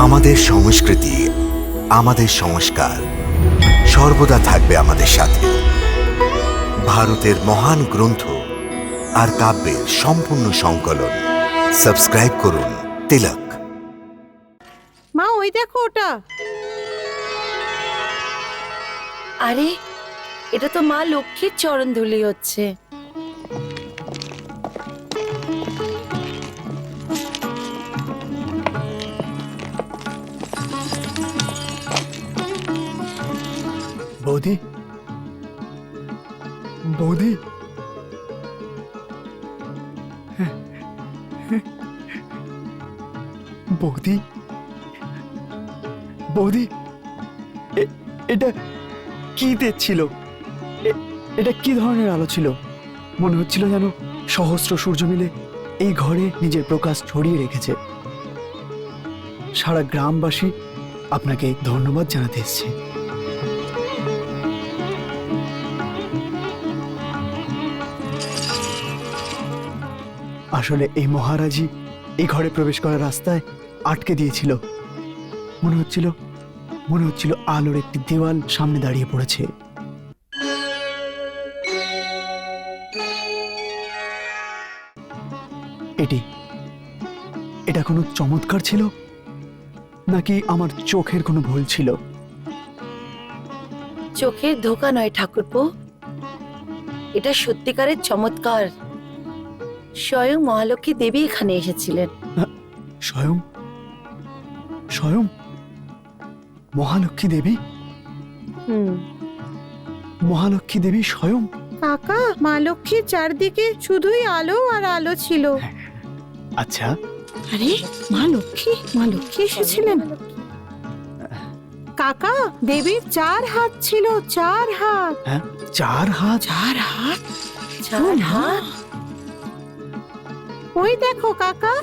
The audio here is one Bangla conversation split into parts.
আমাদের সংস্কৃতি, আমাদের সংস্কার সর্বদা থাকবে আমাদের সাথে। ভারতের মহান গ্রন্থ আর কাব্যের সম্পূর্ণ সংকলন। সাবস্ক্রাইব করুন তিলক। মা, ওই দেখো ওটা। আরে, এটা তো মা লক্ষ্মীর চরণ ধুলি হচ্ছে। বৌদি, বৌদি, বৌদি, বৌদি, এটা কি দেখছিল? এটা কি ধরনের আলো ছিল? মনে হচ্ছিল যেন সহস্র সূর্য মিলে এই ঘরে নিজের প্রকাশ ছড়িয়ে রেখেছে। সারা গ্রামবাসী আপনাকে ধন্যবাদ জানাতে এসেছে। আসলে এই মহারাজই এই ঘরে প্রবেশ করার রাস্তায় আটকে দিয়েছিল। মনে হচ্ছিল আলোর একটি দেওয়াল সামনে দাঁড়িয়ে পড়েছে। এটা কোনো চমৎকার ছিল, নাকি আমার চোখের কোনো ভুল ছিল? চোখের ধোকা নয় ঠাকুরপো, এটা সত্যিকারের চমৎকার। স্বয়ং মহালক্ষ্মী দেবী এখানে এসেছিলেন। স্বয়ং স্বয়ং মহালক্ষ্মী দেবী? মহালক্ষ্মী দেবী স্বয়ং? কাকা, মা লক্ষ্মীর চারদিকে শুধুই আলো আর আলো ছিল। আচ্ছা, আরে, মা লক্ষ্মী এসেছিলেন। কাকা, দেবীর 4 হাত ছিল, 4 হাত। হ্যাঁ, 4 হাত? 4 হাত? চার হাত? ওই দেখো কাকা।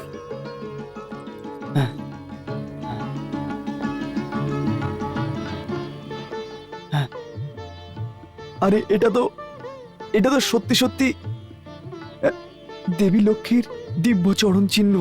আরে, এটা তো সত্যি সত্যি দেবী লক্ষ্মীর দিব্য চরণ চিহ্ন।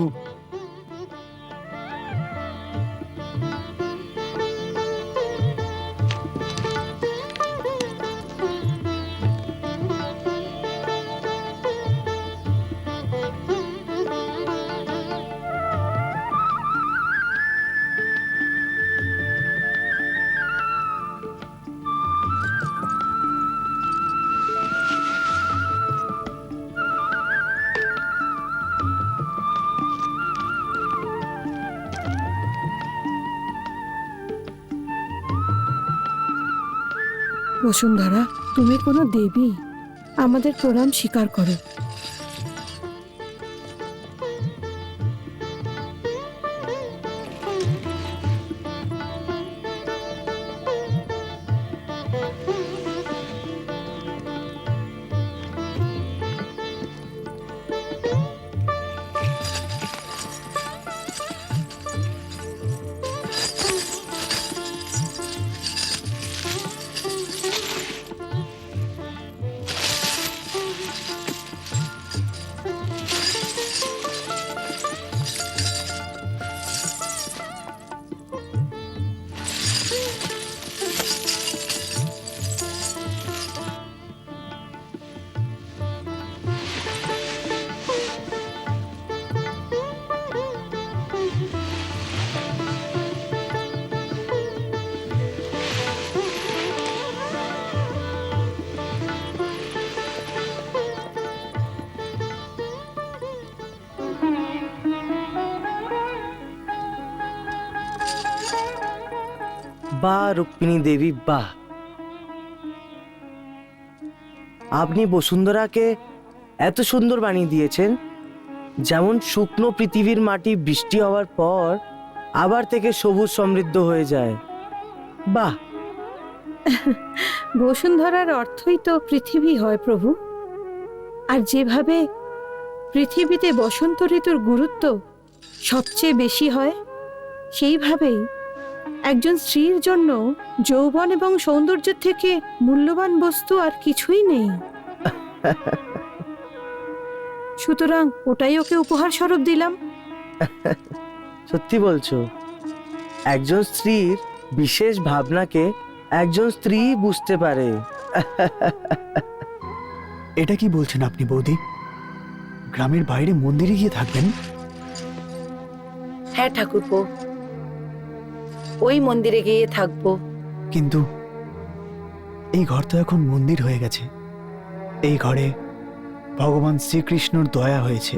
বসুন্ধরা, তুমি কোনো দেবী, আমাদের প্রণাম স্বীকার করো। বাহ রুক্মিণী দেবী, বাহ! আপনি বসুন্ধরাকে এত সুন্দর বানিয়ে দিয়েছেন, যেমন শুকনো পৃথিবীর মাটি বৃষ্টি হওয়ার পর আবার থেকে সবুজ সমৃদ্ধ হয়ে যায়। বাহ! বসুন্ধরার অর্থই তো পৃথিবী হয় প্রভু। আর যেভাবে পৃথিবীতে বসন্ত ঋতুর গুরুত্ব সবচেয়ে বেশি হয়, সেইভাবেই একজন স্ত্রীর জন্য যৌবন এবং সৌন্দর্যের থেকে মূল্যবান বস্তু আর কিছুই নেই। সুতরাং ওটাই ওকে উপহার স্বরূপ দিলাম। সত্যি বলছো? একজন স্ত্রীর বিশেষ ভাবনাকে একজন স্ত্রী বুঝতে পারে। এটা কি বলছেন আপনি বৌদি? গ্রামের বাইরে মন্দিরে গিয়ে থাকবেন? হ্যাঁ ঠাকুরপো, ওই মন্দিরে গিয়ে থাকবো। কিন্তু এই ঘর তো এখন মন্দির হয়ে গেছে। এই ঘরে ভগবান শ্রীকৃষ্ণর দয়া হয়েছে।